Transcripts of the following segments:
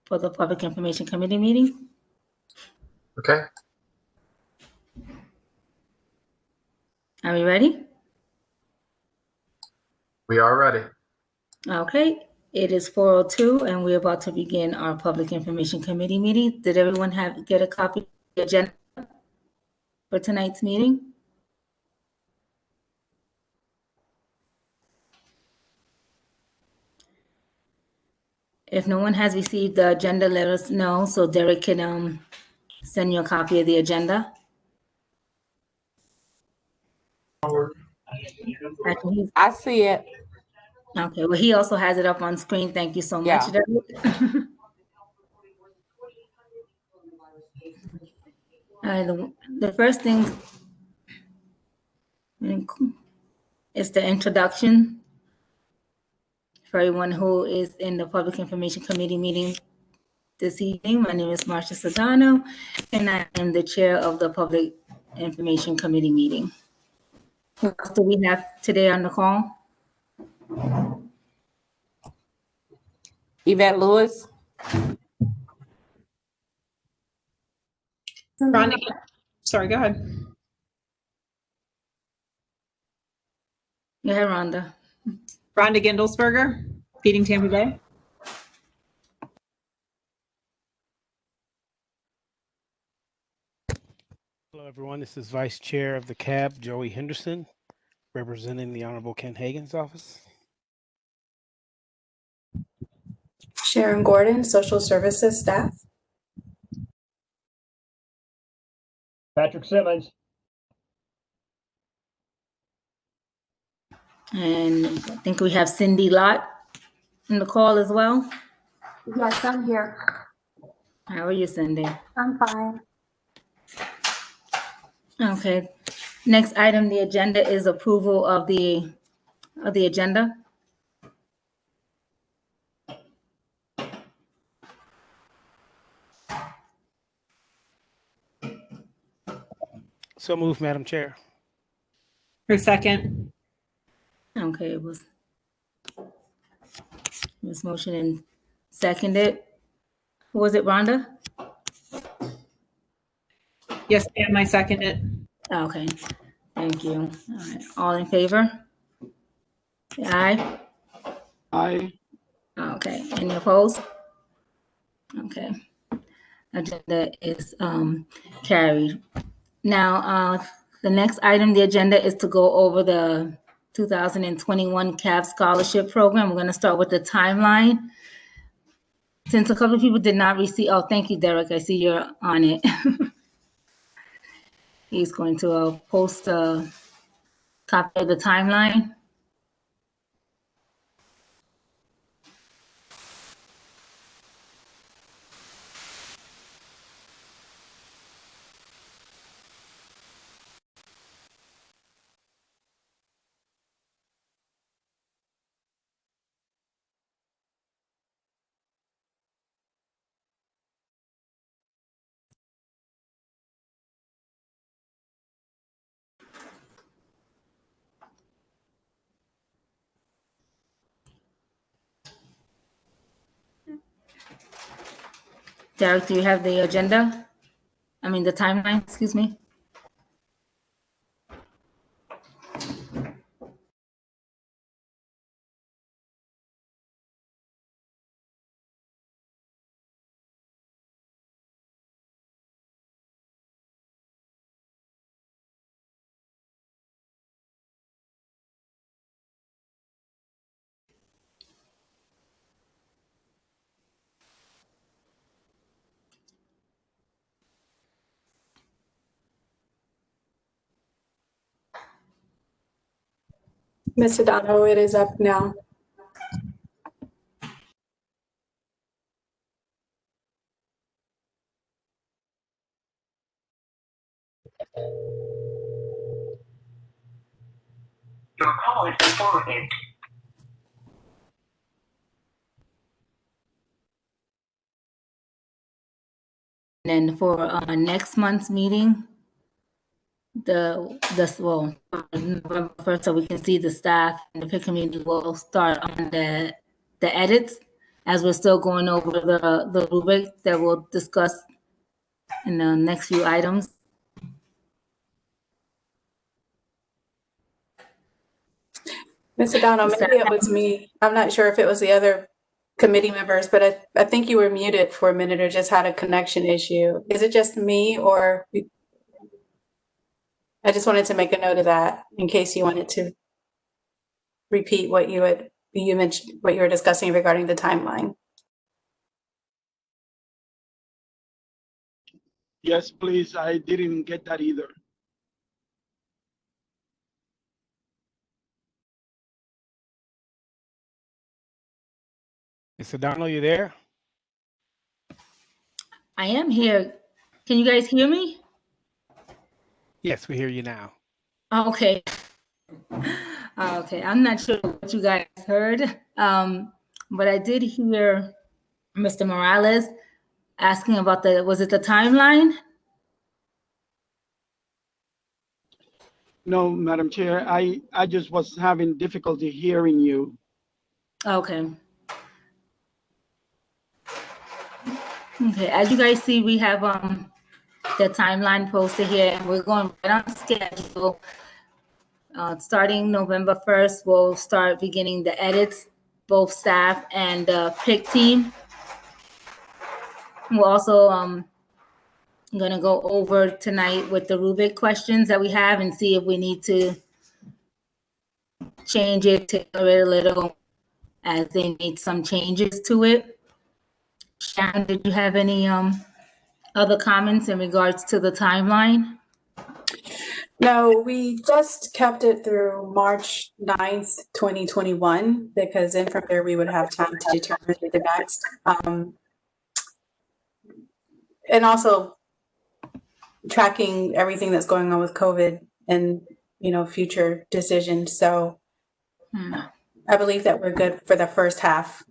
for the Public Information Committee meeting. Okay. Are we ready? We are ready. Okay, it is 4:02 and we're about to begin our Public Information Committee meeting. Did everyone get a copy of the agenda for tonight's meeting? If no one has received the agenda, let us know so Derek can send you a copy of the agenda. Actually, I see it. okay, well, he also has it up on screen. Thank you so much, Yeah. Derek. The first thing is the introduction for everyone who is in the Public Information Committee meeting this evening. My name is Marcia Sedano, and I am the chair of the Public Information Committee meeting. Who else do we have today on the call? Yvette Lewis. Rhonda, sorry, go ahead. Go ahead, Rhonda. Rhonda Gendelsberger, Feeding Tampa Bay. Hello, everyone. This is Vice Chair of the CAB, Joey Henderson, representing the Honorable Ken Hagan's office. Sharon Gordon, Social Services staff. Patrick Simmons. And I think we have Cindy Lott in the call as well. Yes, I'm here. How are you, Cindy? I'm fine. Okay. Next item on the agenda is approval of the agenda. So moved, Madam Chair. For second. Okay, it was motion and seconded. Who was it, Rhonda? Yes, ma'am, I second it. Okay, thank you. All right, all in favor? Aye. Aye. Okay, any opposed? Okay, agenda is carried. Now, the next item on the agenda is to go over the 2021 CAB Scholarship Program. We're going to start with the timeline. Since a couple of people did not receive, oh, thank you, Derek. I see you're on it. He's going to post a copy of the timeline. Derek, do you have the agenda? I mean, the timeline, excuse me. Ms. Sedano, it is up now. Your call is forwarded. And then for next month's meeting, November 1st, so we can see the staff and the PIC community will start on the edits as we're still going over the rubric that we'll discuss in the next few items. Ms. O'Donnell, maybe it was me. I'm not sure if it was the other committee members, but I think you were muted for a minute or just had a connection issue. Is it just me, or I just wanted to make a note of that in case you wanted to repeat what you mentioned, what you were discussing regarding the timeline. Yes, please. I didn't get that either. Ms. O'Donnell, you there? I am here. Can you guys hear me? Yes, we hear you now. Okay. Okay, I'm not sure what you guys heard, but I did hear Mr. Morales asking about was it the timeline? No, Madam Chair, I just was having difficulty hearing you. Okay. Okay, as you guys see, we have the timeline posted here, and we're going right on schedule. Starting November 1st, we'll start beginning the edits, both staff and the PIC team. We're also going to go over tonight with the rubric questions that we have and see if we need to change it, tailor it a little, as they need some changes to it. Sharon, did you have any other comments in regards to the timeline? No, we just kept it through March 9th, 2021, because then from there we would have time to determine the next. And also tracking everything that's going on with COVID and, future decisions. So I believe that we're good for the first half.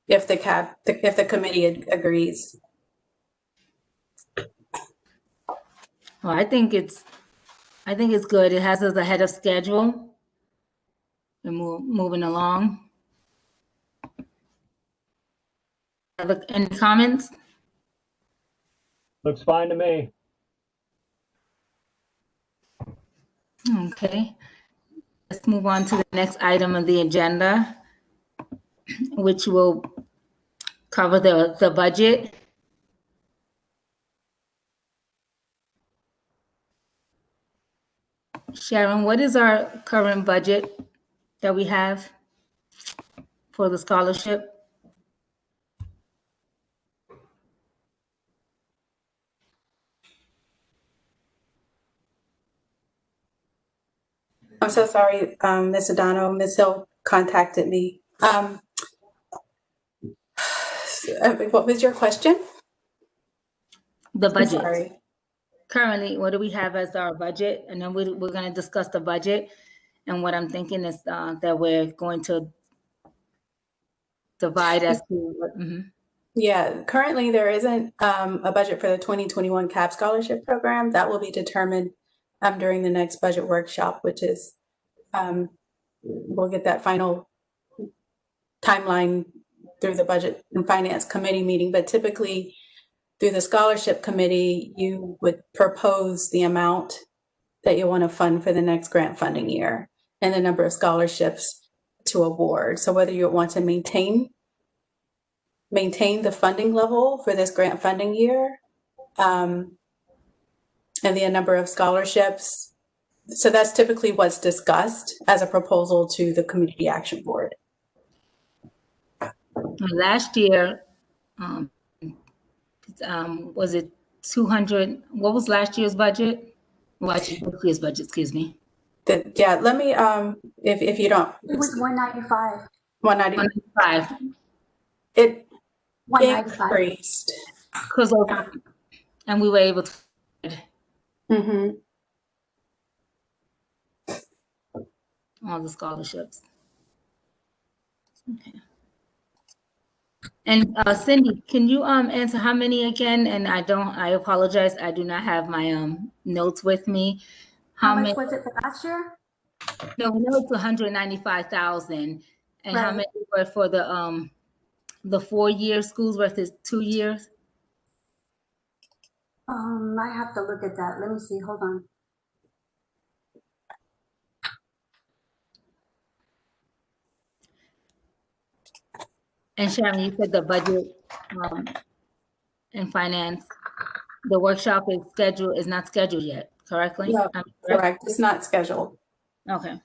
If the committee agrees. Well, I think it's good. It has us ahead of schedule and moving along. Any comments? Looks fine to me. Okay. Let's move on to the next item of the agenda, which will cover the budget. Sharon, what is our current budget that we have for the scholarship? I'm so sorry, Ms. O'Donnell. Ms. Hill contacted me. What was your question? The budget. I'm sorry. Currently, what do we have as our budget? And then we're going to discuss the budget. And what I'm thinking is that we're going to divide as to. Yeah, currently there isn't a budget for the 2021 CAP scholarship program. That will be determined during the next budget workshop, which is, we'll get that final timeline through the Budget and Finance Committee meeting. But typically through the scholarship committee, you would propose the amount that you want to fund for the next grant funding year and the number of scholarships to award. So whether you want to maintain the funding level for this grant funding year, and the number of scholarships. So that's typically what's discussed as a proposal to the Community Action Board. Last year, was it 200? What was last year's budget? Last year's budget, excuse me. Yeah, let me, if you don't. It was 195. 195. It 195. increased. And we were able to. All the scholarships. Okay. And Cindy, can you answer how many again? And I apologize, I do not have my notes with me. How much was it for last year? No, we know it's 195,000, And how Right. many were for the 4-year schools versus 2 years? I have to look at that. Let me see. Hold on. And Sharon, you said the budget and finance, the workshop is not scheduled yet, correctly? No, Correct? correct. It's not scheduled. Okay.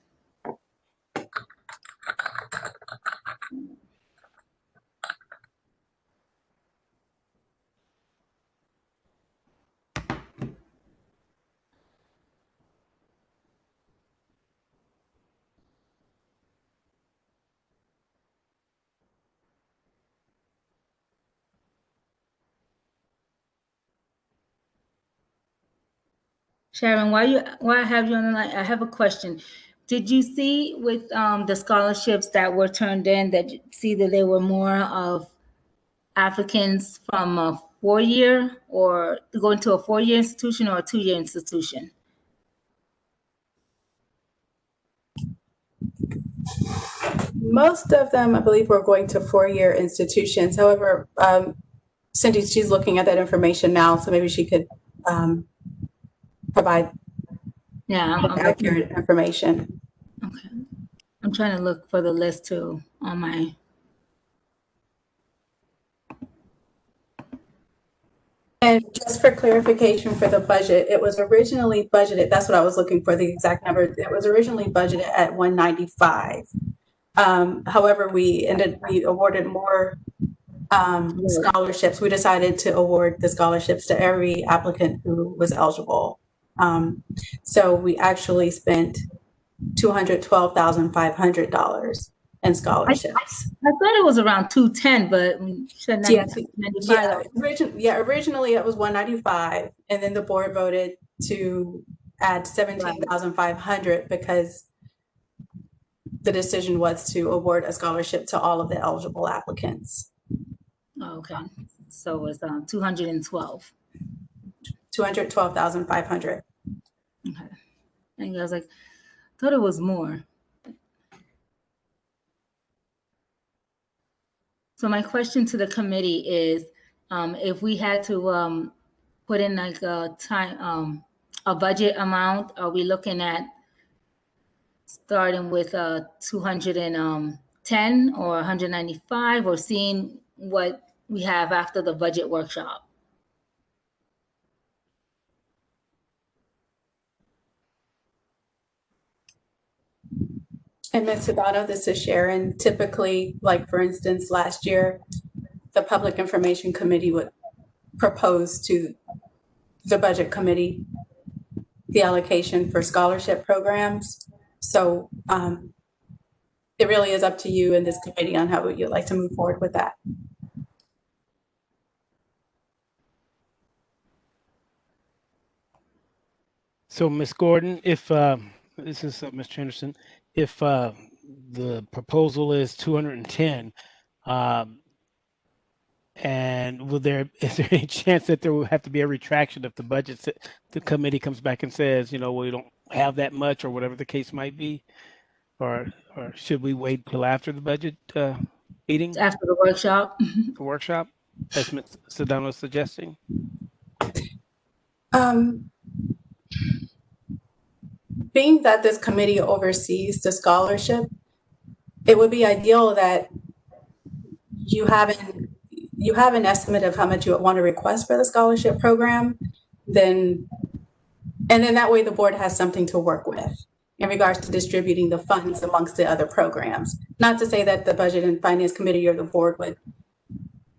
Sharon, while I have you on the line, I have a question. Did you see with the scholarships that were turned in that there were more of applicants from a 4-year or going to a 4-year institution or a 2-year institution? Most of them, I believe, were going to 4-year institutions. However, Cindy, she's looking at that information now, so maybe she could provide Yeah, I'm looking. accurate information. Okay. I'm trying to look for the list too on my. And just for clarification for the budget, it was originally budgeted, that's what I was looking for, the exact number. It was originally budgeted at 195. However, we awarded more scholarships. We decided to award the scholarships to every applicant who was eligible. So we actually spent $212,500 in scholarships. I thought it was around 210, but you said 95. Originally it was 195, and then the board voted to add 17,500 because the decision was to award a scholarship to all of the eligible applicants. Oh, okay, so it's 212. 212,500. Okay, and I was like, thought it was more. So my question to the committee is, if we had to put in like a budget amount, are we looking at starting with 210 or 195, or seeing what we have after the budget workshop? And Ms. Sadano, this is Sharon. Typically, like for instance, last year, the Public Information Committee would propose to the Budget Committee the allocation for scholarship programs. So it really is up to you and this committee on how you'd like to move forward with that. So, Ms. Gordon, if this is Mr. Henderson, if the proposal is 210, and is there any chance that there will have to be a retraction if the committee comes back and says, we don't have that much, or whatever the case might be, or should we wait till after the budget meeting? After the workshop? The workshop, as Ms. Sedano is suggesting? Being that this committee oversees the scholarship, it would be ideal that you have an estimate of how much you would want to request for the scholarship program, and then that way the board has something to work with in regards to distributing the funds amongst the other programs. Not to say that the Budget and Finance Committee or the board would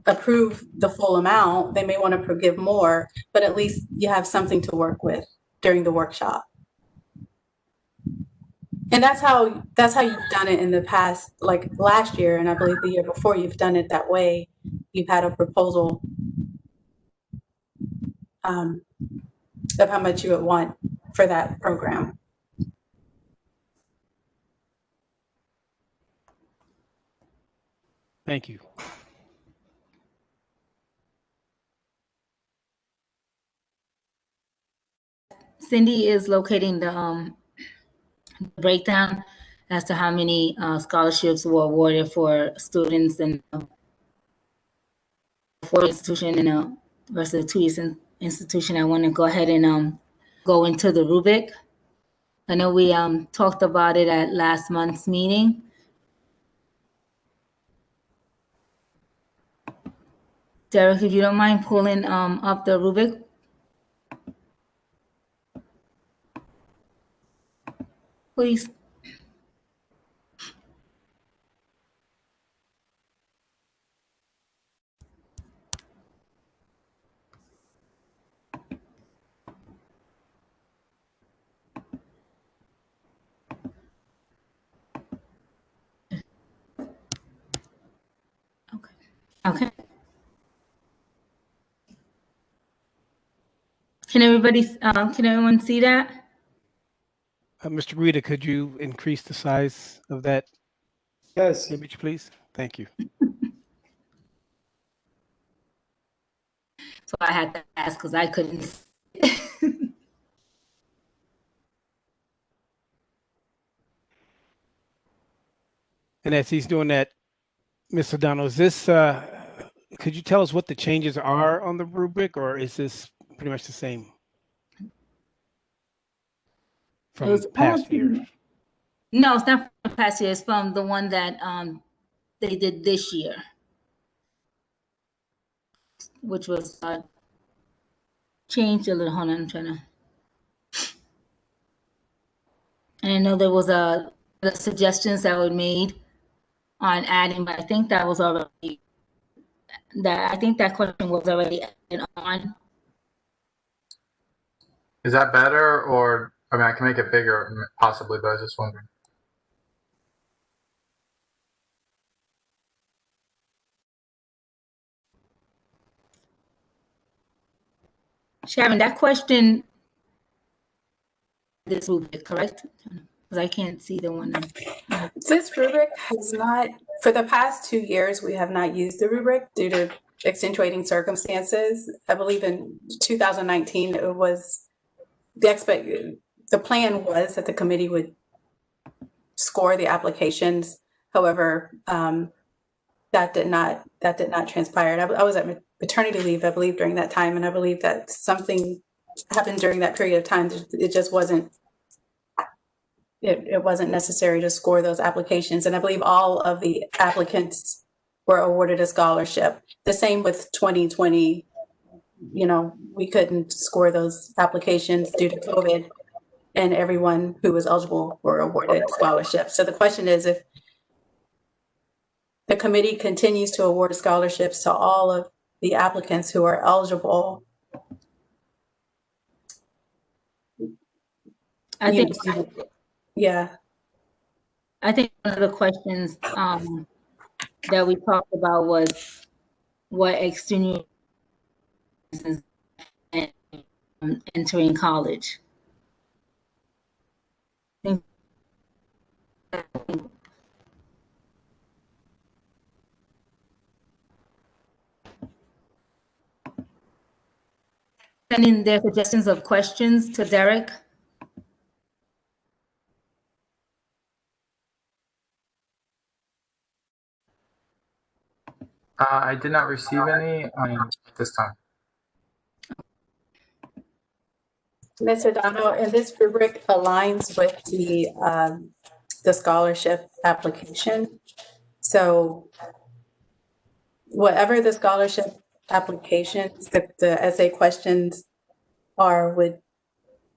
approve the full amount. They may want to give more, but at least you have something to work with during the workshop. And that's how you've done it in the past, like last year, and I believe the year before, you've done it that way. You've had a proposal of how much you would want for that program. Thank you. Cindy is locating the breakdown. as to how many scholarships were awarded for students in four institution and versus two institution. I want to go ahead and go into the rubric. I know we talked about it at last month's meeting. Derek, if you don't mind pulling up the rubric. Please. Okay. Can everyone see that? Mr. Rita, could you increase the size of that Yes. image, please? Thank you. So I had to ask because I couldn't. And as he's doing that, Ms. O'Donnell, is this, could you tell us what the changes are on the rubric, or is this pretty much the same from past years? No, it's not from past year. It's from the one that they did this year, which was changed a little. Hold on, I'm trying to. And I know there was the suggestions that were made on adding, but I think that was already I think that question was already added on. Is that better, or I mean, I can make it bigger possibly, but I was just wondering. Sharon, that question, this rubric, correct? Because I can't see the one. This rubric has not, for the past 2 years, we have not used the rubric due to accentuating circumstances. I believe in 2019, it was the plan was that the committee would score the applications. However, that did not transpire. I was at maternity leave, I believe, during that time, and I believe that something happened during that period of time. It just wasn't. It wasn't necessary to score those applications, and I believe all of the applicants were awarded a scholarship. The same with 2020. You know, we couldn't score those applications due to COVID, and everyone who was eligible were awarded scholarships. So the question is, if the committee continues to award scholarships to all of the applicants who are eligible, I think, yeah. I think one of the questions that we talked about was what extenuating entering college. Sending their suggestions of questions to Derek. I did not receive any this time. Ms. O'Donnell, and this rubric aligns with the scholarship application. So whatever the scholarship applications, the essay questions are, would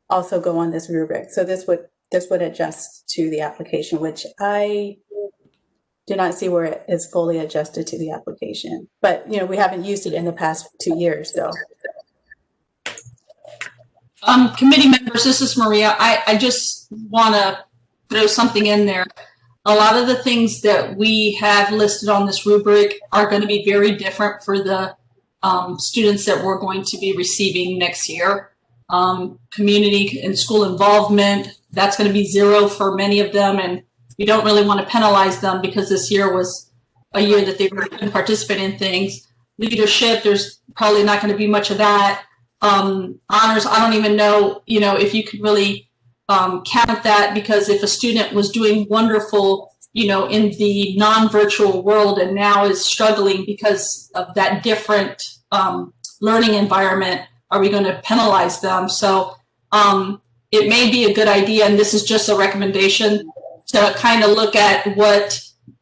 also go on this rubric. So this would adjust to the application, which I do not see where it is fully adjusted to the application. But you know, we haven't used it in the past 2 years, so. Committee members, this is Maria. I just want to throw something in there. A lot of the things that we have listed on this rubric are going to be very different for the students that we're going to be receiving next year. Community and school involvement, that's going to be 0 for many of them, and we don't really want to penalize them because this year was a year that they couldn't participate in things. Leadership, there's probably not going to be much of that. Honors, I don't even know, if you could really count that, because if a student was doing wonderful, you know, in the non-virtual world and now is struggling because of that different learning environment, are we going to penalize them? So it may be a good idea, and this is just a recommendation, to kind of look at what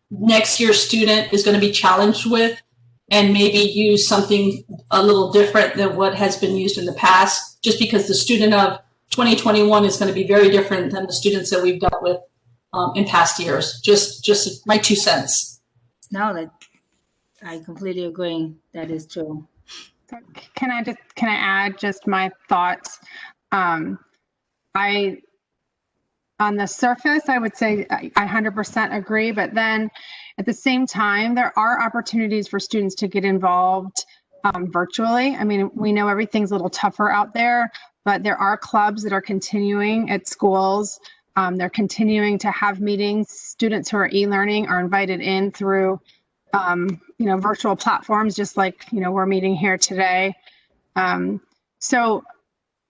next year's student is going to be challenged with, and maybe use something a little different than what has been used in the past, just because the student of 2021 is going to be very different than the students that we've dealt with in past years. Just my 2 cents. No, I completely agree. That is true. Can I add just my thoughts? On the surface, I would say I 100% agree, but then at the same time, there are opportunities for students to get involved virtually. I mean, we know everything's a little tougher out there, but there are clubs that are continuing at schools. They're continuing to have meetings. Students who are e-learning are invited in through, virtual platforms, just like, we're meeting here today. So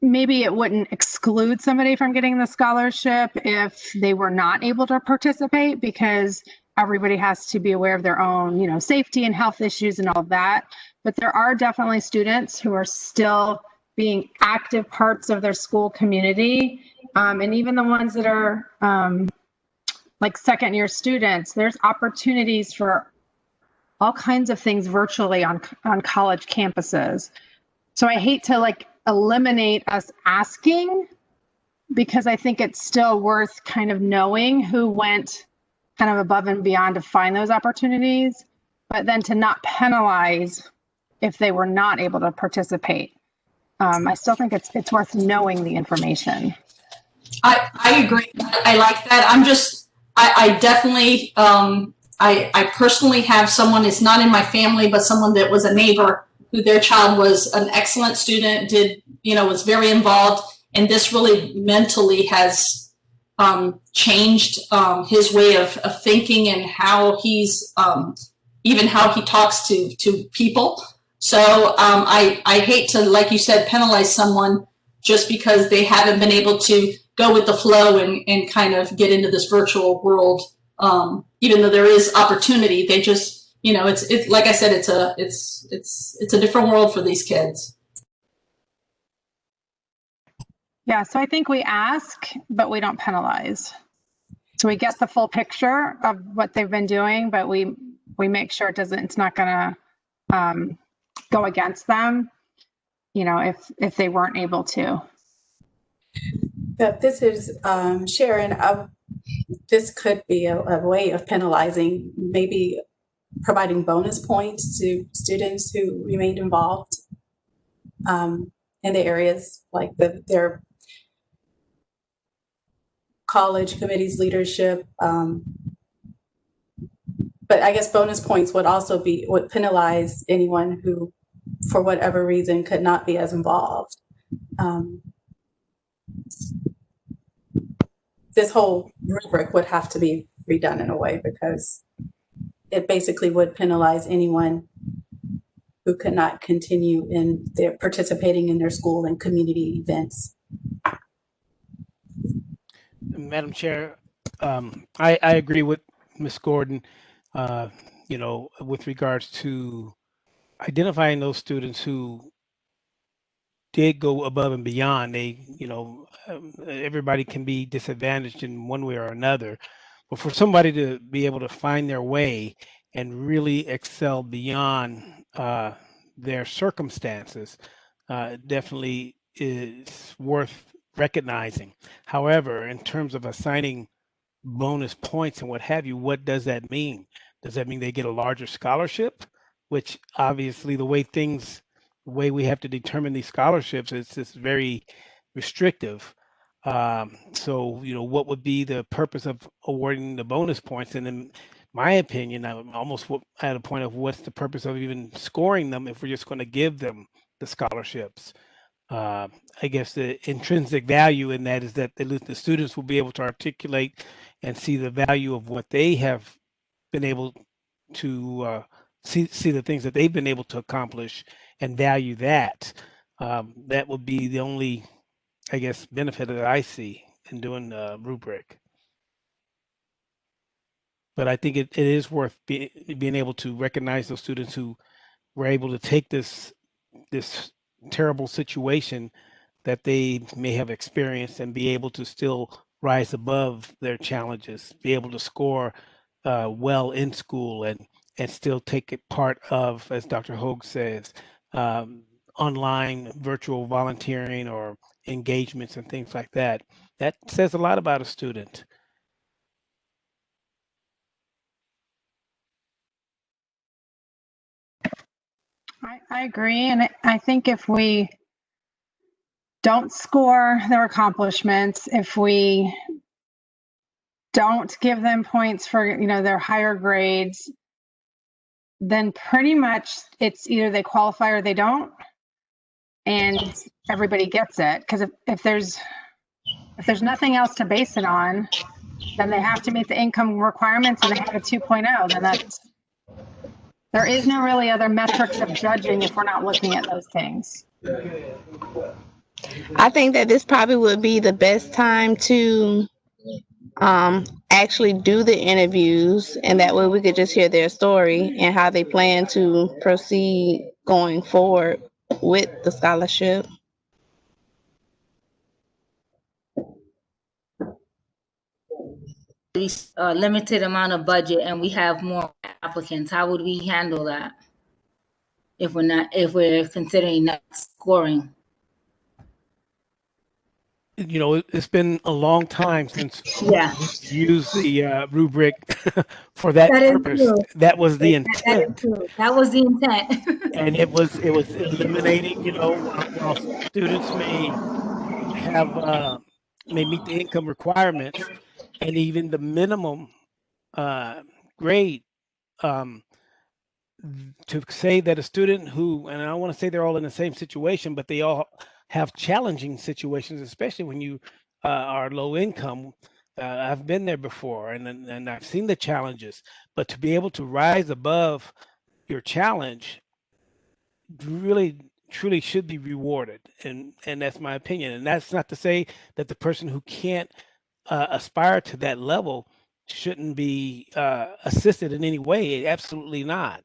maybe it wouldn't exclude somebody from getting the scholarship if they were not able to participate, because everybody has to be aware of their own, safety and health issues and all of that. But there are definitely students who are still being active parts of their school community. And even the ones that are like second-year students, there's opportunities for all kinds of things virtually on college campuses. So I hate to eliminate us asking, because I think it's still worth kind of knowing who went kind of above and beyond to find those opportunities, but then to not penalize if they were not able to participate. I still think it's worth knowing the information. I agree. I like that. I definitely, I personally have someone, it's not in my family, but someone that was a neighbor who their child was an excellent student, was very involved. And this really mentally has changed his way of thinking and how he's, even how he talks to people. So I hate to, like you said, penalize someone just because they haven't been able to go with the flow and kind of get into this virtual world. Even though there is opportunity, they just, it's like I said, it's a different world for these kids. Yeah, so I think we ask, but we don't penalize. So we get the full picture of what they've been doing, but we make sure it's not going to go against them, if they weren't able to. This is Sharon. This could be a way of penalizing, maybe providing bonus points to students who remained involved in the areas like their college committees leadership. But I guess bonus points would penalize anyone who, for whatever reason, could not be as involved. This whole rubric would have to be redone in a way, because it basically would penalize anyone who could not continue in their participating in their school and community events. Madam Chair, I agree with Ms. Gordon, with regards to identifying those students who did go above and beyond. Everybody can be disadvantaged in one way or another, but for somebody to be able to find their way and really excel beyond their circumstances definitely is worth recognizing. However, in terms of assigning bonus points and what have you, what does that mean? Does that mean they get a larger scholarship? Which obviously the way we have to determine these scholarships is just very restrictive. So, what would be the purpose of awarding the bonus points? And in my opinion, I'm almost at a point of what's the purpose of even scoring them if we're just going to give them the scholarships? I guess the intrinsic value in that is that the students will be able to articulate and see the value of what they have been able to see the things that they've been able to accomplish and value that. That would be the only, I guess, benefit that I see in doing Rubric. But I think it is worth being able to recognize those students who were able to take this terrible situation that they may have experienced and be able to still rise above their challenges, be able to score well in school and still take it part of, as Dr. Hogue says, online virtual volunteering or engagements and things like that. That says a lot about a student. I agree. And I think if we don't score their accomplishments, if we don't give them points for, their higher grades, then pretty much it's either they qualify or they don't. And everybody gets it. Because if there's nothing else to base it on, then they have to meet the income requirements and they have a 2.0. Then there is no really other metrics of judging if we're not looking at those things. I think that this probably would be the best time to actually do the interviews, and that way we could just hear their story and how they plan to proceed going forward with the scholarship. Limited amount of budget and we have more applicants. How would we handle that if we're considering not scoring? It's been a long time since we used the Rubric for that purpose. That was the intent. That was the intent. And it was eliminating, while students may meet the income requirements and even the minimum grade, to say that a student who, and I don't want to say they're all in the same situation, but they all have challenging situations, especially when you are low income. I've been there before and I've seen the challenges, but to be able to rise above your challenge really truly should be rewarded. And that's my opinion. And that's not to say that the person who can't aspire to that level shouldn't be assisted in any way. Absolutely not.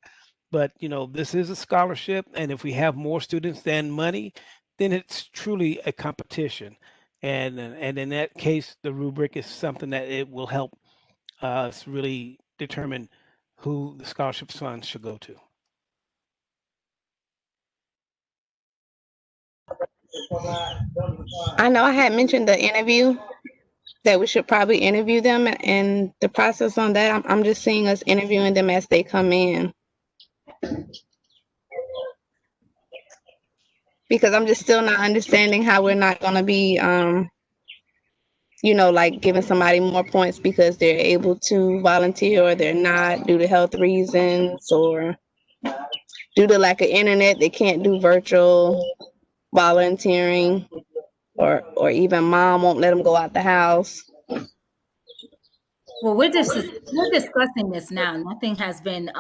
But this is a scholarship, and if we have more students than money, then it's truly a competition. And in that case, the rubric is something that it will help us really determine who the scholarship funds should go to. I know I had mentioned the interview, that we should probably interview them, and the process on that, I'm just seeing us interviewing them as they come in. Because I'm just still not understanding how we're not going to be, like giving somebody more points because they're able to volunteer or they're not due to health reasons or due to lack of internet, they can't do virtual volunteering, or even mom won't let them go out the house. Well, we're discussing this now. Nothing has been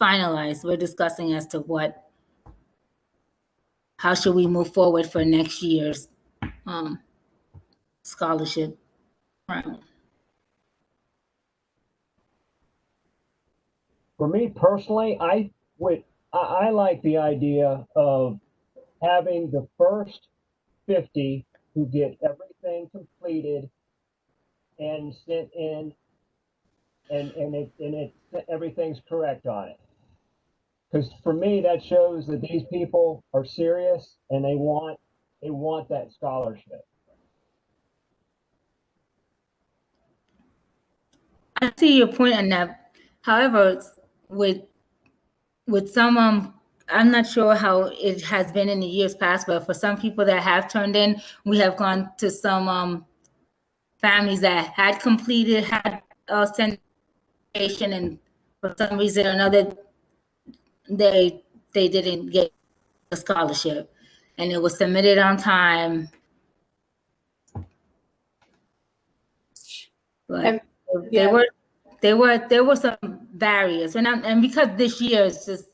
finalized. We're discussing as to how should we move forward for next year's scholarship round. For me personally, I like the idea of having the first 50 who get everything completed and sent in, and everything's correct on it. Because for me, that shows that these people are serious and they want that scholarship. I see your point on that. However, with some, I'm not sure how it has been in the years past, but for some people that have turned in, we have gone to some families that had completed, had sent application, and for some reason or another, they didn't get a scholarship, and it was submitted on time. But there were some barriers, and because this year is just.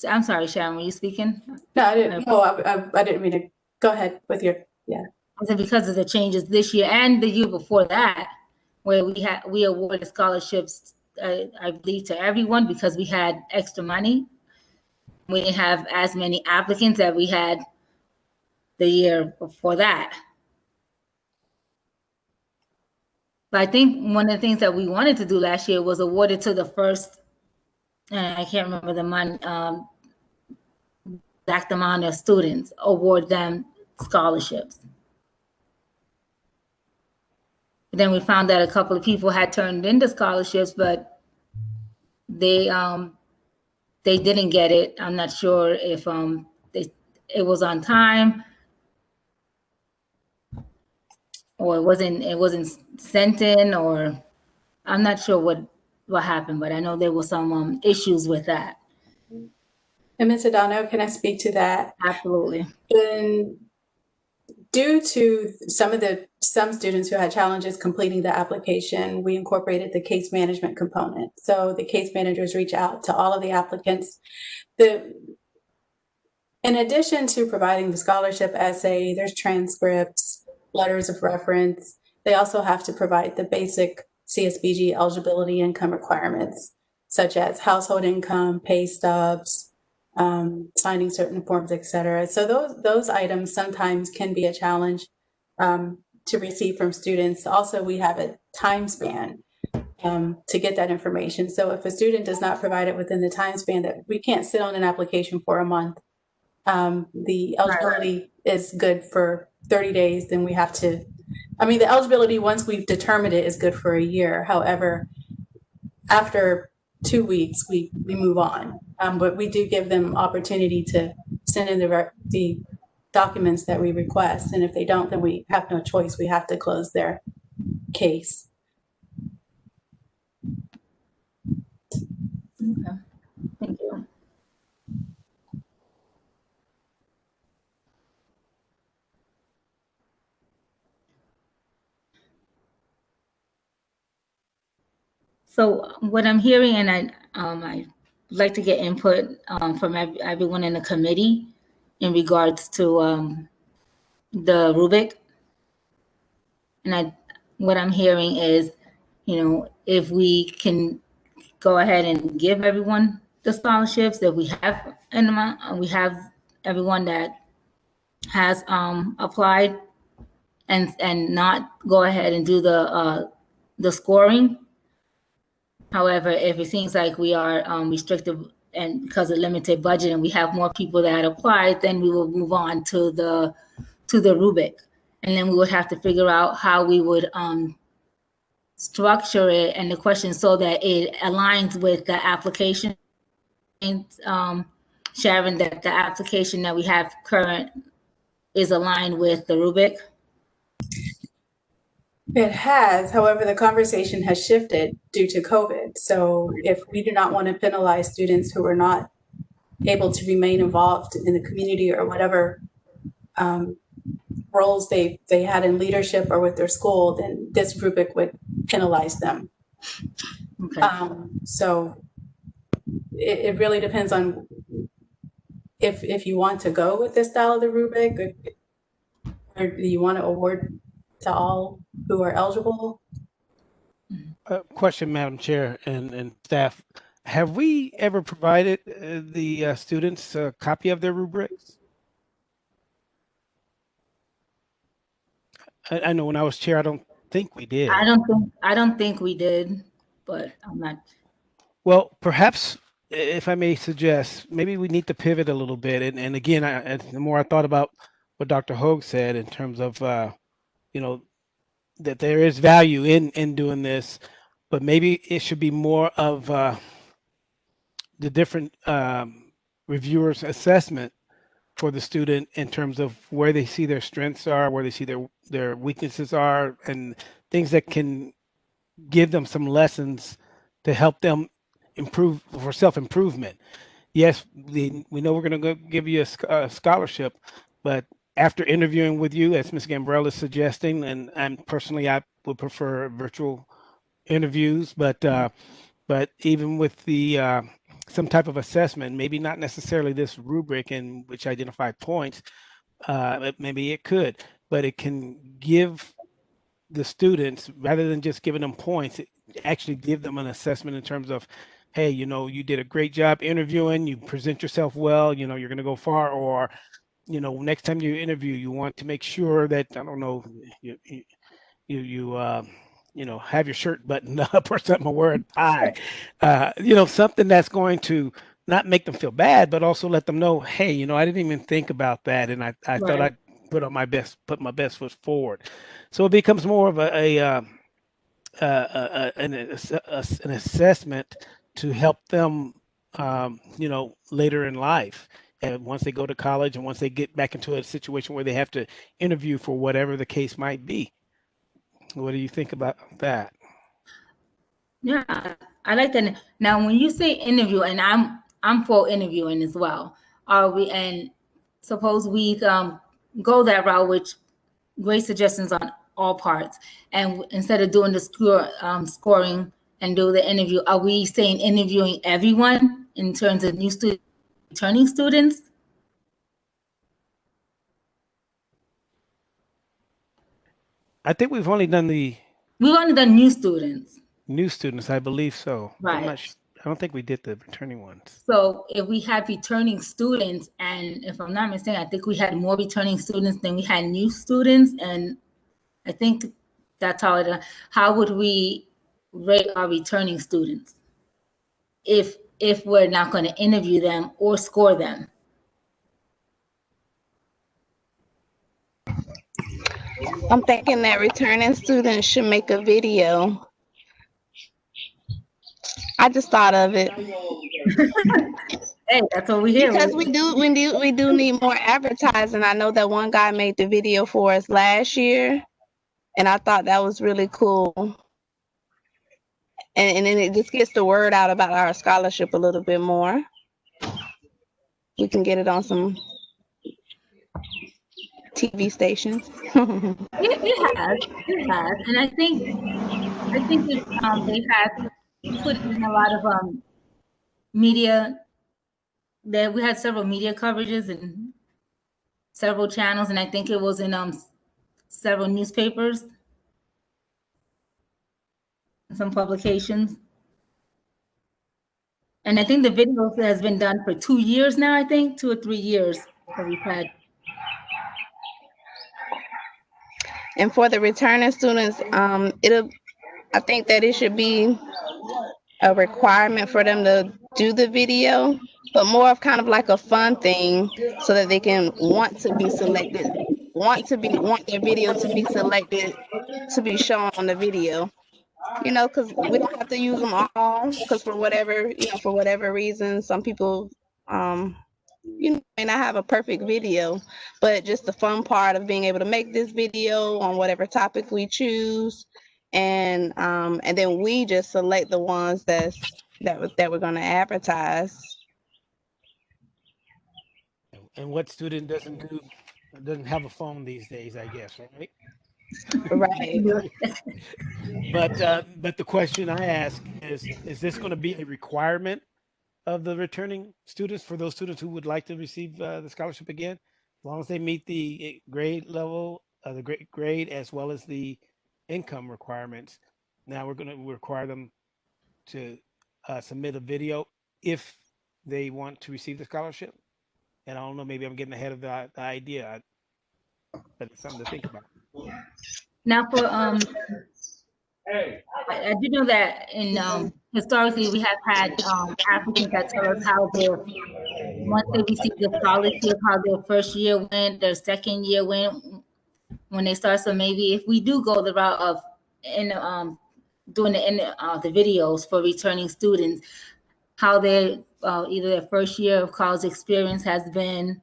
I'm sorry, Sharon, were you speaking? No, I didn't. No, I didn't mean to Go ahead with your, yeah. I said because of the changes this year and the year before that, where we awarded scholarships, I believe, to everyone because we had extra money. We didn't have as many applicants that we had the year before that. But I think one of the things that we wanted to do last year was award it to the first, I can't remember the month, exact amount of students, award them scholarships. But then we found that a couple of people had turned into scholarships, but they didn't get it. I'm not sure if it was on time or it wasn't sent in, or I'm not sure what happened, but I know there were some issues with that. And Ms. Adano, can I speak to that? Absolutely. And due to some students who had challenges completing the application, we incorporated the case management component. So the case managers reach out to all of the applicants. In addition to providing the scholarship essay, there's transcripts, letters of reference. They also have to provide the basic CSBG eligibility income requirements, such as household income, pay stubs, signing certain forms, et cetera. So those items sometimes can be a challenge to receive from students. Also, we have a time span to get that information. So if a student does not provide it within the time span, that we can't sit on an application for a month. The eligibility is good for 30 days, then we have to, the eligibility, once we've determined it, is good for a year. However, after 2 weeks, we move on. But we do give them opportunity to send in the documents that we request. And if they don't, then we have no choice. We have to close their case. Okay. Thank you. So what I'm hearing, and I like to get input from everyone in the committee in regards to the rubric. And what I'm hearing is, if we can go ahead and give everyone the scholarships that we have in the, we have everyone that has applied, and not go ahead and do the scoring. However, if it seems like we are restricted and because of limited budget and we have more people that applied, then we will move on to the rubric. And then we would have to figure out how we would structure it and the question so that it aligns with the application. Sharon, that the application that we have current is aligned with the rubric. It has, however, the conversation has shifted due to COVID. So if we do not want to penalize students who are not able to remain involved in the community or whatever roles they had in leadership or with their school, then this rubric would penalize them. Okay. So it really depends on if you want to go with this style of the rubric, or do you want to award to all who are eligible? Question, Madam Chair and staff. Have we ever provided the students a copy of their rubrics? I know when I was chair, I don't think we did. I don't think we did, but I'm not. Well, perhaps, if I may suggest, maybe we need to pivot a little bit. And again, the more I thought about what Dr. Hogue said in terms of, that there is value in doing this, but maybe it should be more of the different reviewers' assessment for the student in terms of where they see their strengths are, where they see their weaknesses are, and things that can give them some lessons to help them improve for self-improvement. Yes, we know we're going to give you a scholarship, but after interviewing with you, as Ms. Gambrell is suggesting, and I would prefer virtual interviews, but even with the some type of assessment, maybe not necessarily this rubric in which identify points, maybe it could, but it can give the students, rather than just giving them points, actually give them an assessment in terms of, hey, you did a great job interviewing, you present yourself well, you're going to go far, or, next time you interview, you want to make sure that, I don't know, you have your shirt buttoned up or something, or wear a tie, something that's going to not make them feel bad, but also let them know, hey, I didn't even think about that, and I thought I'd put my best foot forward. So it becomes more of an assessment to help them, later in life, and once they go to college, and once they get back into a situation where they have to interview for whatever the case might be. What do you think about that? Yeah, I like that. Now, when you say interview, and I'm for interviewing as well, and suppose we go that route, which great suggestions on all parts, and instead of doing the scoring and do the interview, are we saying interviewing everyone in terms of new students, returning students? I think we've only done new students. New students, I believe so. Right. I don't think we did the returning ones. So if we have returning students, and if I'm not mistaken, I think we had more returning students than we had new students, and I think that's how would we rate our returning students if we're not going to interview them or score them? I'm thinking that returning students should make a video. I just thought of it. Hey, that's what we hear. Because we do need more advertising. I know that one guy made the video for us last year, and I thought that was really cool. And then it just gets the word out about our scholarship a little bit more. We can get it on some TV stations. It has, and I think they have put in a lot of media. That we had several media coverages and several channels, and I think it was in several newspapers, some publications. And I think the video has been done for 2 years now. I think 2 or 3 years that we've had. And for the returning students, I think that it should be a requirement for them to do the video, but more of kind of like a fun thing, so that they can want to be selected, want their video to be selected to be shown on the video. Because we don't have to use them all, because for whatever reason, some people may not have a perfect video, but just the fun part of being able to make this video on whatever topic we choose, and then we just select the ones that we're going to advertise. And what student doesn't have a phone these days, I guess, right? Right. But the question I ask is this going to be a requirement of the returning students, for those students who would like to receive the scholarship again, as long as they meet the grade level, the grade, as well as the income requirements? Now we're going to require them to submit a video if they want to receive the scholarship. And I don't know, maybe I'm getting ahead of the idea, but it's something to think about. Now for I do know that in historically we have had applicants that tell us how once they receive the scholarship, how their first year went, their second year went when they start. So maybe if we do go the route of doing the videos for returning students, how their either their first year of college experience has been,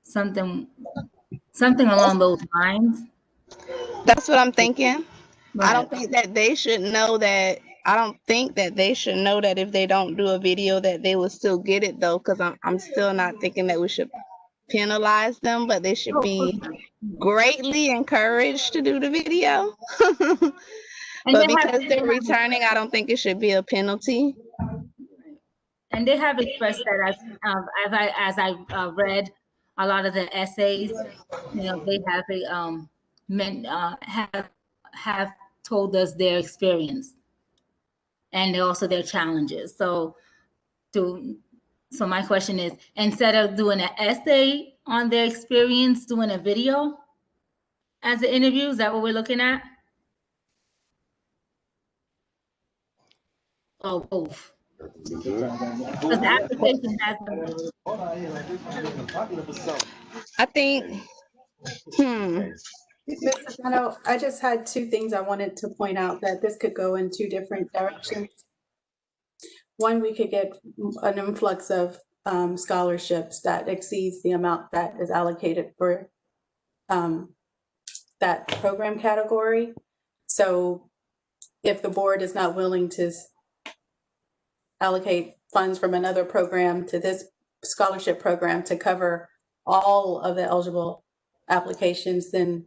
something along those lines. That's what I'm thinking. Right. I don't think that they should know that. I don't think that they should know that if they don't do a video that they will still get it, though, because I'm still not thinking that we should penalize them, but they should be greatly encouraged to do the video. But because they're returning, I don't think it should be a penalty. And they have expressed that as I read a lot of the essays, you know, they have told us their experience and also their challenges. So my question is, instead of doing an essay on their experience, doing a video as an interview, is that what we're looking at? Oh, both. Because the application has I think, Mrs. Meno, I just had two things I wanted to point out that this could go in two different directions. One, we could get an influx of scholarships that exceeds the amount that is allocated for that program category. So if the board is not willing to allocate funds from another program to this scholarship program to cover all of the eligible applications, then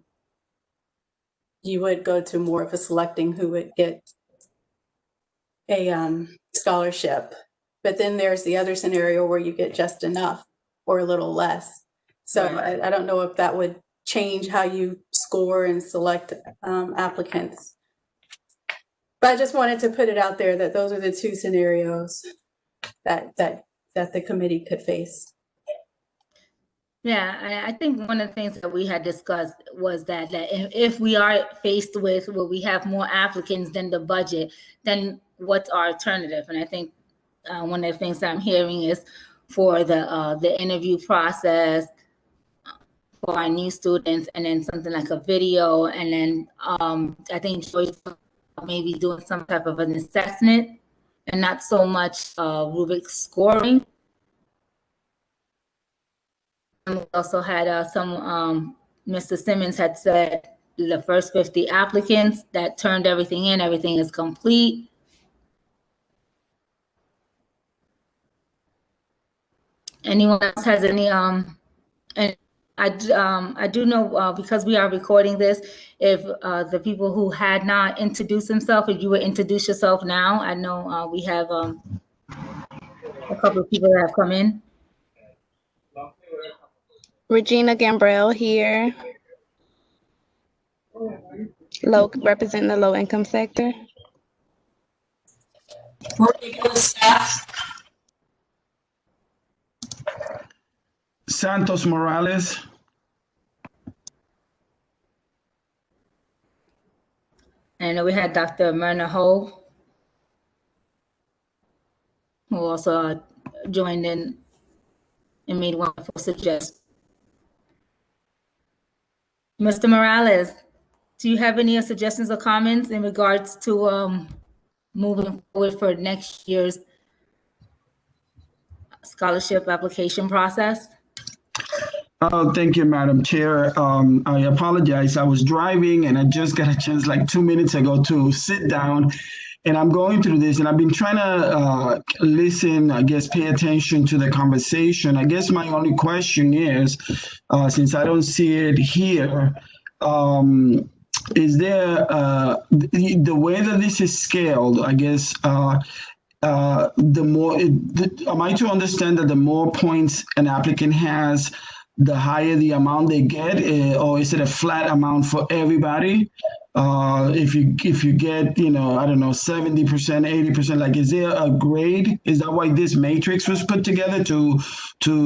you would go to more of a selecting who would get a scholarship. But then there's the other scenario where you get just enough or a little less. So Right. I don't know if that would change how you score and select applicants. But I just wanted to put it out there that those are the two scenarios that the committee could face. Yeah, I think one of the things that we had discussed was that if we are faced with where we have more applicants than the budget, then what's our alternative? And I think one of the things that I'm hearing is for the interview process for our new students, and then something like a video, and then I think Joyce maybe doing some type of an assessment and not so much rubric scoring. We also had Mr. Simmons had said the first 50 applicants that turned everything in, everything is complete. Anyone else has any, and I do know because we are recording this, if the people who had not introduced themselves, if you would introduce yourself now. I know we have a couple of people that have come in. Regina Gambrell here, representing the low income sector. Santos Morales. And we had Dr. Myrna Ho, who also joined in and made wonderful suggestions. Mr. Morales, do you have any suggestions or comments in regards to moving forward for next year's scholarship application process? Oh, thank you, Madam Chair. I apologize. I was driving and I just got a chance like 2 minutes ago to sit down, and I'm going through this, and I've been trying to listen, I guess, pay attention to the conversation. I guess my only question is, since I don't see it here, is there, the way that this is scaled, I guess, the more, am I to understand that the more points an applicant has, the higher the amount they get, or is it a flat amount for everybody? If you get, you know, I don't know, 70%, 80%, like, is there a grade? Is that why this matrix was put together to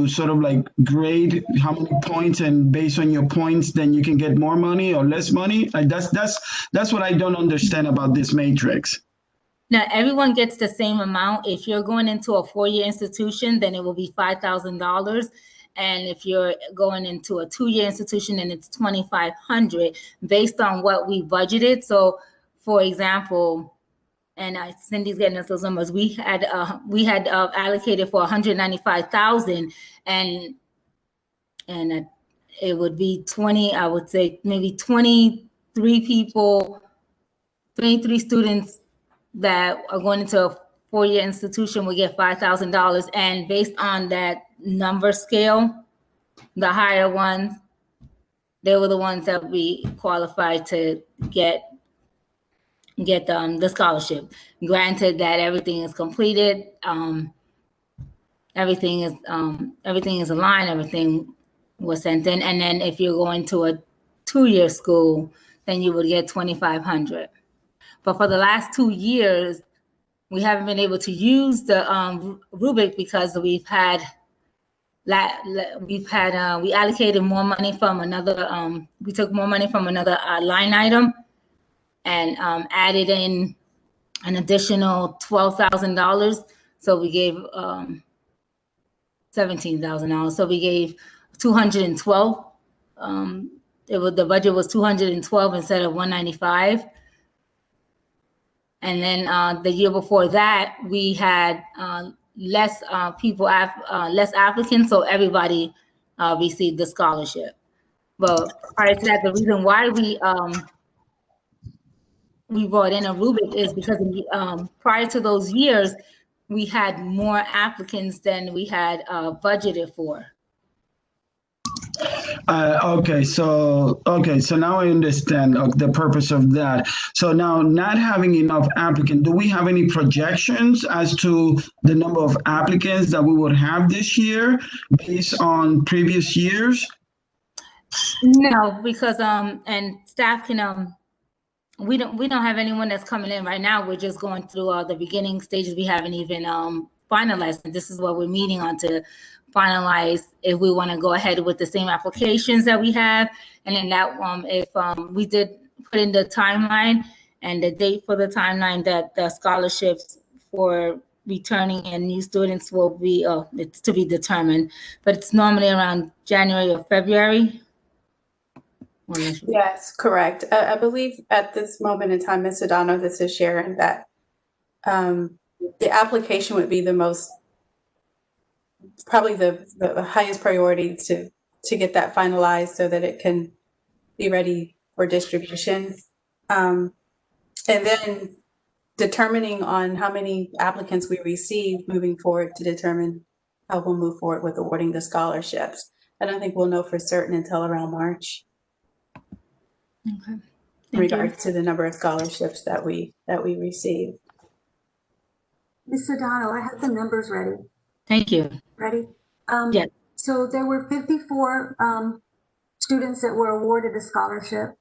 sort of like grade how many points, and based on your points, then you can get more money or less money? Like that's what I don't understand about this matrix. Now, everyone gets the same amount. If you're going into a 4-year institution, then it will be $5,000. And if you're going into a 2-year institution, then it's $2,500 based on what we budgeted. So, for example, and Cindy's getting us those numbers. We had allocated for $195,000, and it would be 20. I would say maybe 23 people, 23 students that are going into a 4-year institution will get $5,000, and based on that number scale, the higher ones, they were the ones that we qualified to get the scholarship. Granted that everything is completed, everything is aligned, everything was sent in. And then if you're going to a 2-year school, then you would get $2,500. But for the last 2 years, we haven't been able to use the rubric because we allocated more money from another, we took more money from another line item and added in an additional $12,000. So we gave $17,000. So we gave 212. The budget was 212 instead of 195. And then the year before that, we had less less applicants, so everybody received the scholarship. But prior to that, the reason why we brought in a rubric is because prior to those years, we had more applicants than we had budgeted for. Okay, so now I understand the purpose of that. So now, not having enough applicants, do we have any projections as to the number of applicants that we would have this year based on previous years? No, because and staff can we don't have anyone that's coming in right now. We're just going through the beginning stages. We haven't even finalized. And this is what we're meeting on to finalize if we want to go ahead with the same applications that we have. And then that if we did put in the timeline and the date for the timeline that the scholarships for returning and new students will be, it's to be determined, but it's normally around January or February. Yes, correct. I believe at this moment in time, Ms. O'Donnell, this is Sharon, that the application would be the most, probably the highest priority to get that finalized so that it can be ready for distribution. And then determining on how many applicants we receive moving forward to determine how we'll move forward with awarding the scholarships. I don't think we'll know for certain until around March. Okay. In regards to the number of scholarships that we receive. Ms. O'Donnell, I have the numbers ready. Thank you. Ready? Yes. So there were 54 students that were awarded a scholarship,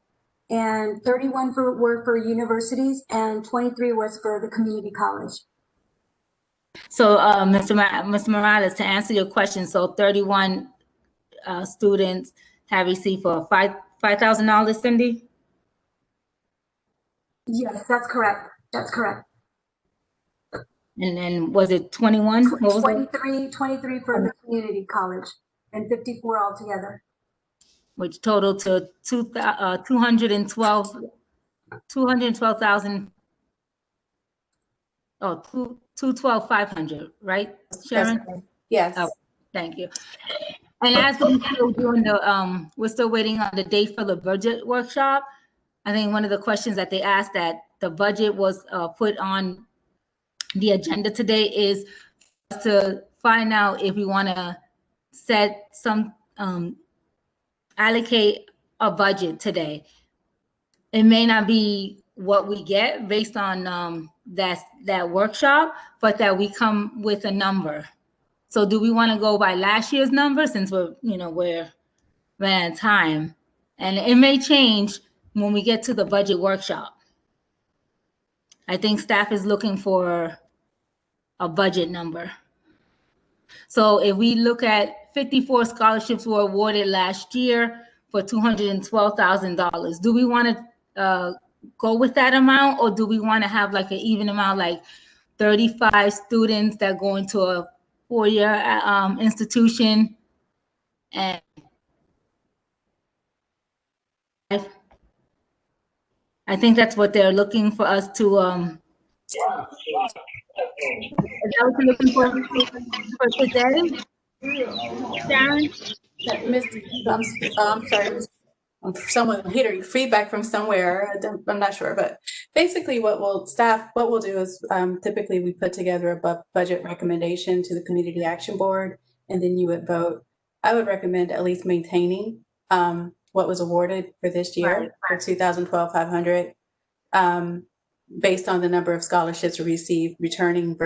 and 31 were for universities, and 23 was for the community college. So, Mr. Morales, to answer your question, so 31 students have received for $5,000, Cindy? Yes, that's correct. That's correct. And then was it 21? 23 for the community college and 54 altogether. Which totaled to 212,000. Oh, 212,500, right, Sharon? Yes. Oh, thank you. And as we're still doing we're still waiting on the date for the budget workshop. I think one of the questions that they asked that the budget was put on the agenda today is to find out if we want to set some, allocate a budget today. It may not be what we get based on that workshop, but that we come with a number. So do we want to go by last year's number since we're ran out of time? And it may change when we get to the budget workshop. I think staff is looking for a budget number. So if we look at 54 scholarships were awarded last year for $212,000, do we want to go with that amount, or do we want to have like an even amount, like 35 students that go into a 4-year institution? And I think that's what they're looking for us to, is that what you're looking for today, Sharon? I'm sorry. Someone hearing feedback from somewhere. I'm not sure, but basically what we'll do is typically we put together a budget recommendation to the Community Action Board, and then you would vote. I would recommend at least maintaining what was awarded for this year for 2012-500 based on the number of scholarships received, returning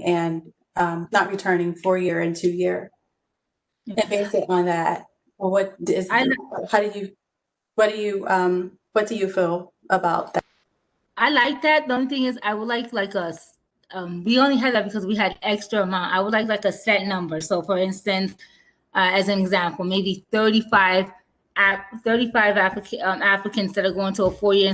and not returning 4-year and 2-year. And base it on that. Well, what do you feel about that? I like that. The only thing is, I would like a, we only had that because we had extra amount. I would like a set number. So for instance, as an example, maybe 35 applicants that are going to a 4-year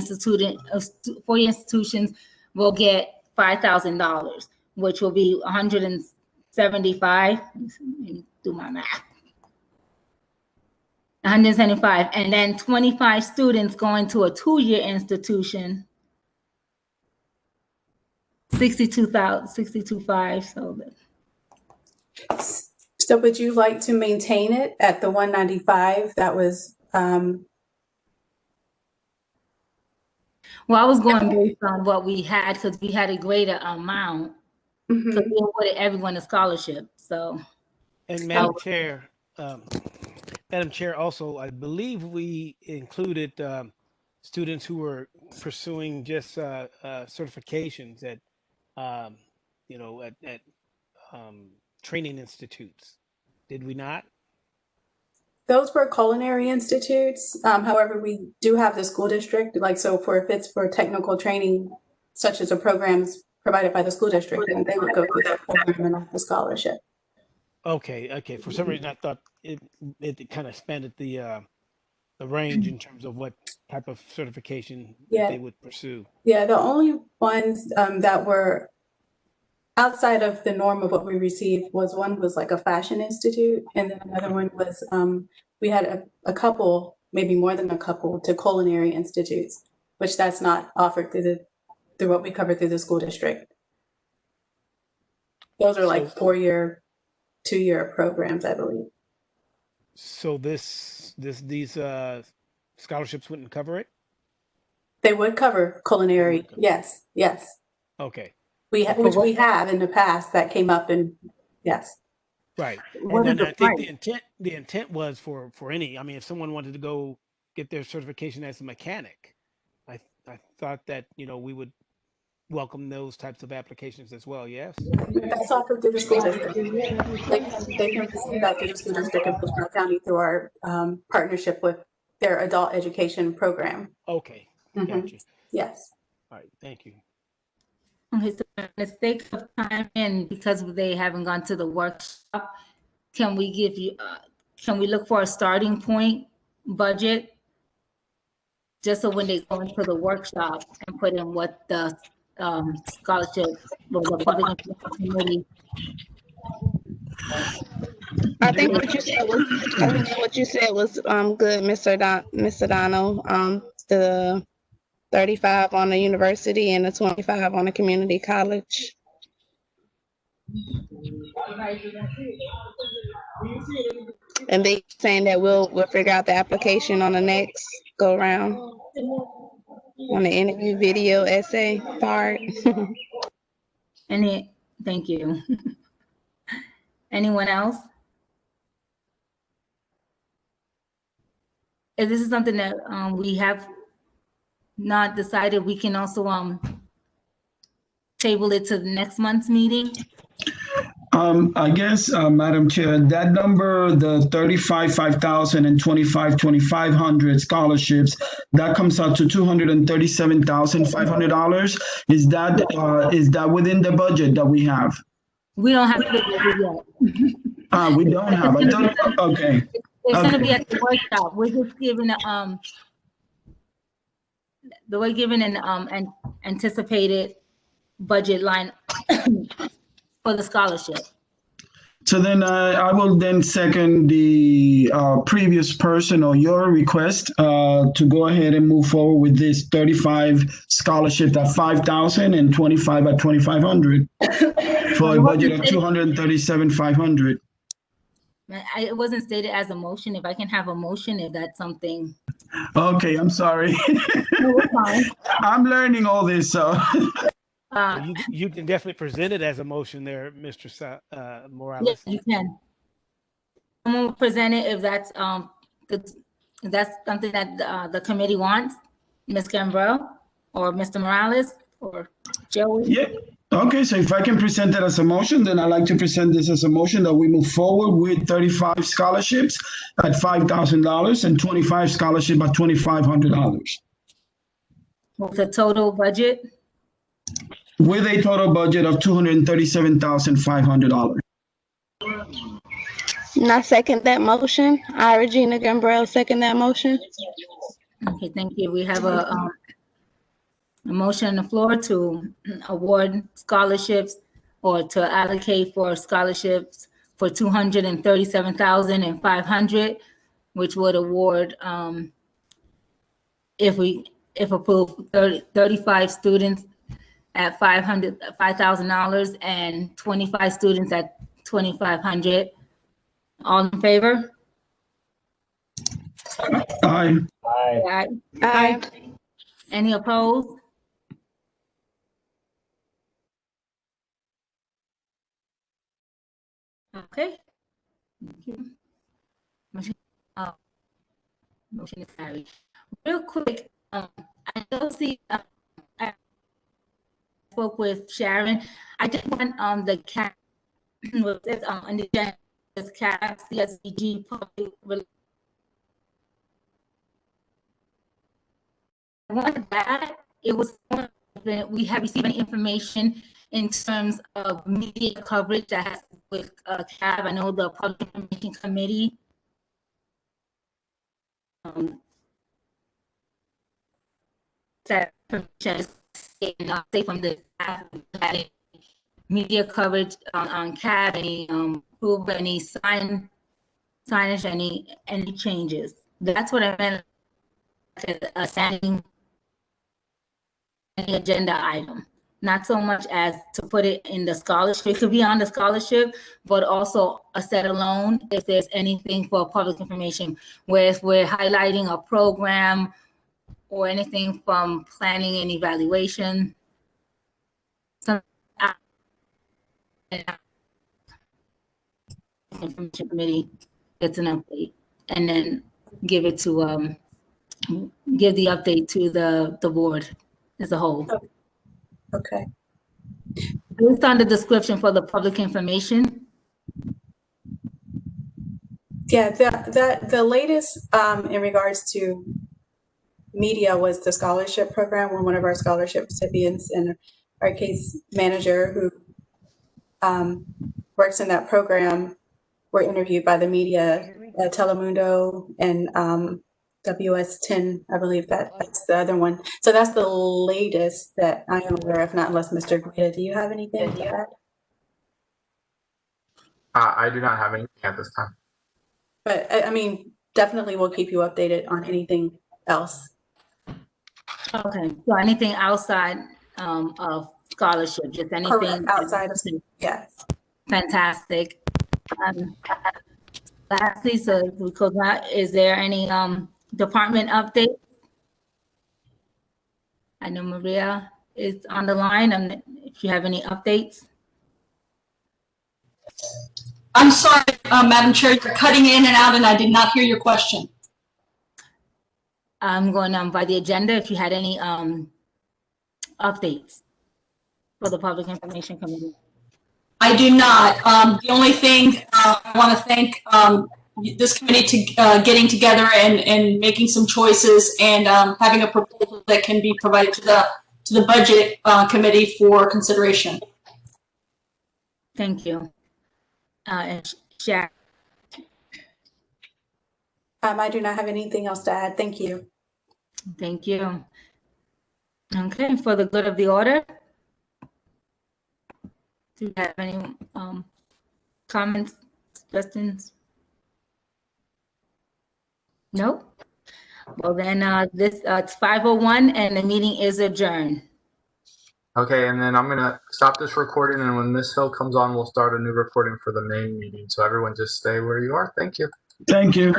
institutions will get $5,000, which will be 175. Let me do my math. 175, and then 25 students going to a 2-year institution. 62,500. So would you like to maintain it at the 195? That was well, I was going based on what we had because we had a greater amount because we awarded everyone a scholarship. So, and Madam Chair, also I believe we included students who were pursuing just certifications at training institutes. Did we not? Those were culinary institutes. However, we do have the school district, if it's for technical training, such as a programs provided by the school district, then they would go through that program and off the scholarship. Okay. For some reason, I thought it kind of expanded the range in terms of what type of certification they would pursue. Yeah, the only ones that were outside of the norm of what we received was like a fashion institute, and then another one was we had a couple, maybe more than a couple, to culinary institutes, which that's not offered through what we cover through the school district. Those are like 4-year, 2-year programs, I believe. So these scholarships wouldn't cover it? They would cover culinary. Yes. Okay. Which we have in the past that came up, and yes. Right. And then I think the intent was for any. I mean, if someone wanted to go get their certification as a mechanic, I thought that we would welcome those types of applications as well. Yes. That's offered through the school district. They can receive that through the school district of Hillsborough County through our partnership with their adult education program. Okay. Gotcha. Yes. All right. Thank you. Okay, so for the sake of time and because they haven't gone to the workshop, can we look for a starting point budget? Just so when they go into the workshop and put in what the scholarship or the public committee. I think what you said was good, Mr. O'Donnell. The 35 on the university and the 25 on the community college. And they saying that we'll figure out the application on the next go round on the interview video essay part. Thank you. Anyone else? If this is something that we have not decided, we can also table it to the next month's meeting. I guess, Madam Chair, that number, the 35, 5,000 and 25, 2,500 scholarships, that comes out to $237,500. Is that within the budget that we have? We don't have the budget yet. We don't have. Okay. It's going to be at the workshop. We're just giving an anticipated budget line for the scholarship. So then I will then second the previous person or your request to go ahead and move forward with this 35 scholarship at 5,000 and 25 at 2,500 for a budget of 237,500. It wasn't stated as a motion. If I can have a motion, if that's something. Okay, I'm sorry. No, it's fine. I'm learning all this, so. You can definitely present it as a motion there, Mr. Morales. Yes, you can. Someone will present it if that's something that the committee wants. Ms. Gambrell or Mr. Morales or Joey. Okay, so if I can present that as a motion, then I'd like to present this as a motion that we move forward with 35 scholarships at $5,000 and 25 scholarships at $2,500. With a total budget? With a total budget of $237,500. And I second that motion. I, Regina Gambrell, second that motion. Okay, thank you. We have a motion on the floor to award scholarships or to allocate for scholarships for $237,500, which would award, if approved, 35 students at $5,000 and 25 students at $2,500. All in favor? Aye. Aye. Aye. Any opposed? Okay. Thank you. Motion is carried. Real quick, I don't see, I spoke with Sharon. I just want the CAP, with this on the agenda, this CAP, CSBG, public relations. One that it was we have received any information in terms of media coverage that has with CAB. I know the Public Information Committee that say from the media coverage on CAB, any proof, any signage, any changes. That's what I meant. Standing agenda item, not so much as to put it in the scholarship. It could be on the scholarship, but also a set alone if there's anything for public information, where if we're highlighting a program or anything from planning and evaluation. Some information committee gets an update and then give it to give the update to the board as a whole. Okay. Based on the description for the public information. Yeah, the latest in regards to media was the scholarship program, when one of our scholarship recipients and our case manager who works in that program were interviewed by the media, Telemundo and WS10, I believe that's the other one. So that's the latest that I am aware of, not unless Mr. Guida, do you have anything to add? I do not have anything at this time. But I mean, definitely we'll keep you updated on anything else. Okay, so anything outside of scholarship, just anything. Correct. Outside of, yes. Fantastic. Lastly, so because is there any department update? I know Maria is on the line, and if you have any updates. I'm sorry, Madam Chair, you're cutting in and out and I did not hear your question. I'm going by the agenda, if you had any updates for the Public Information Committee. I do not. The only thing I want to thank this committee to getting together and making some choices and having a proposal that can be provided to the budget committee for consideration. Thank you. And Sharon. I do not have anything else to add. Thank you. Thank you. Okay, for the good of the order. Do you have any comments, suggestions? No? Well then, it's 5:01 and the meeting is adjourned. Okay, and then I'm gonna stop this recording, and when Ms. Hill comes on, we'll start a new recording for the main meeting. So everyone just stay where you are. Thank you. Thank you.